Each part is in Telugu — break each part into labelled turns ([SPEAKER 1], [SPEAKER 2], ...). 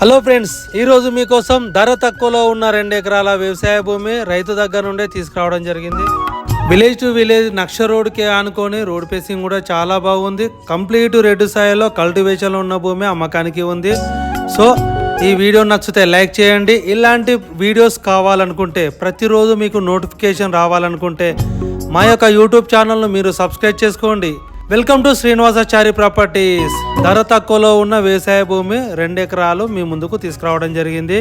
[SPEAKER 1] హలో ఫ్రెండ్స్, ఈరోజు మీకోసం ధర తక్కువలో ఉన్న 2 ఎకరాల వ్యవసాయ భూమి రైతు దగ్గర నుండే తీసుకురావడం జరిగింది. విలేజ్ టు విలేజ్ నక్ష రోడ్కి ఆనుకొని రోడ్ పేసింగ్ కూడా చాలా బాగుంది. కంప్లీట్ రెడ్ సాయిలో కల్టివేషన్ ఉన్న భూమి అమ్మకానికి ఉంది. సో ఈ వీడియో నచ్చితే లైక్ చేయండి. ఇలాంటి వీడియోస్ కావాలనుకుంటే, ప్రతిరోజు మీకు నోటిఫికేషన్ రావాలనుకుంటే మా యొక్క యూట్యూబ్ ఛానల్ను మీరు సబ్స్క్రైబ్ చేసుకోండి. Welcome to Srinivasachari properties. ధర తక్కువలో ఉన్న వ్యవసాయ భూమి 2 ఎకరాలు మీ ముందుకు తీసుకురావడం జరిగింది.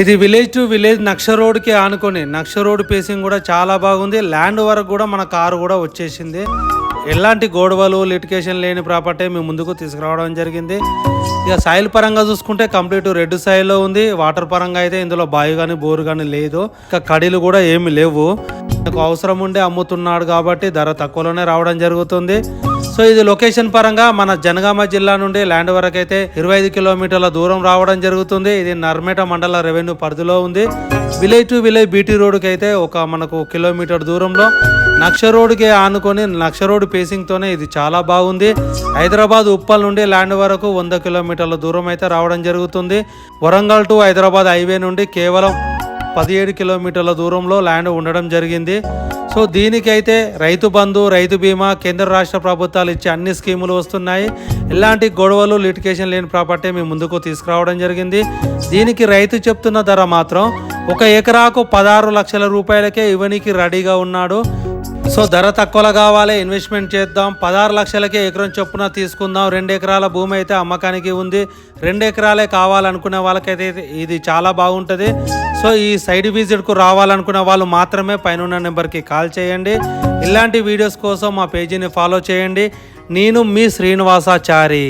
[SPEAKER 1] ఇది విలేజ్ టు విలేజ్ నక్ష రోడ్కి ఆనుకొని, నక్ష రోడ్ పేసింగ్ కూడా చాలా బాగుంది. ల్యాండ్ వరకు కూడా మన కారు కూడా వచ్చేసింది. ఎలాంటి గొడవలు లిటికేషన్ లేని ప్రాపర్టీ మీ ముందుకు తీసుకురావడం జరిగింది. ఇక సాయిల్ పరంగా చూసుకుంటే కంప్లీట్ రెడ్ సాయిల్లో ఉంది. వాటర్ పరంగా అయితే ఇందులో బావి కానీ బోరు కానీ లేదు. ఇక కడీలు కూడా ఏమి లేవు. నాకు అవసరం ఉండే అమ్ముతున్నాడు కాబట్టి ధర తక్కువలోనే రావడం జరుగుతుంది. సో ఇది లొకేషన్ పరంగా మన జనగామ జిల్లా నుండి ల్యాండ్ వరకు అయితే 25 కిలోమీటర్ల దూరం రావడం జరుగుతుంది. ఇది నర్మేట మండల రెవెన్యూ పరిధిలో ఉంది. విలేజ్ టు విలేజ్ బీటీ రోడ్కి అయితే మనకు కిలోమీటర్ దూరంలో నక్ష రోడ్కి ఆనుకొని నక్ష రోడ్ పేసింగ్తోనే ఇది చాలా బాగుంది. హైదరాబాద్ ఉప్పల్ నుండి ల్యాండ్ వరకు 100 కిలోమీటర్ల దూరం అయితే రావడం జరుగుతుంది. వరంగల్ టు హైదరాబాద్ హైవే నుండి కేవలం 17 కిలోమీటర్ల దూరంలో ల్యాండ్ ఉండడం జరిగింది. సో దీనికైతే రైతు బంధు, రైతు బీమా, కేంద్ర రాష్ట్ర ప్రభుత్వాలు ఇచ్చే అన్ని స్కీములు వస్తున్నాయి. ఇలాంటి గొడవలు లిటికేషన్ లేని ప్రాపర్టీ మీ ముందుకు తీసుకురావడం జరిగింది. దీనికి రైతు చెప్తున్న ధర మాత్రం 1 ఎకరాకు 16 లక్షల రూపాయలకే ఇవ్వనికి రెడీగా ఉన్నాడు. సో ధర తక్కువలో కావాలి, ఇన్వెస్ట్మెంట్ చేద్దాం, 16 లక్షలకే ఎకరం చొప్పున తీసుకుందాం. 2 ఎకరాల భూమి అయితే అమ్మకానికి ఉంది. 2 ఎకరాలే కావాలనుకునే వాళ్ళకైతే ఇది చాలా బాగుంటుంది. సో ఈ సైడ్ విజిట్కు రావాలనుకునే వాళ్ళు మాత్రమే పైన నెంబర్కి కాల్ చేయండి. ఇలాంటి వీడియోస్ కోసం మా పేజీని ఫాలో చేయండి. నేను మీ శ్రీనివాసాచారి.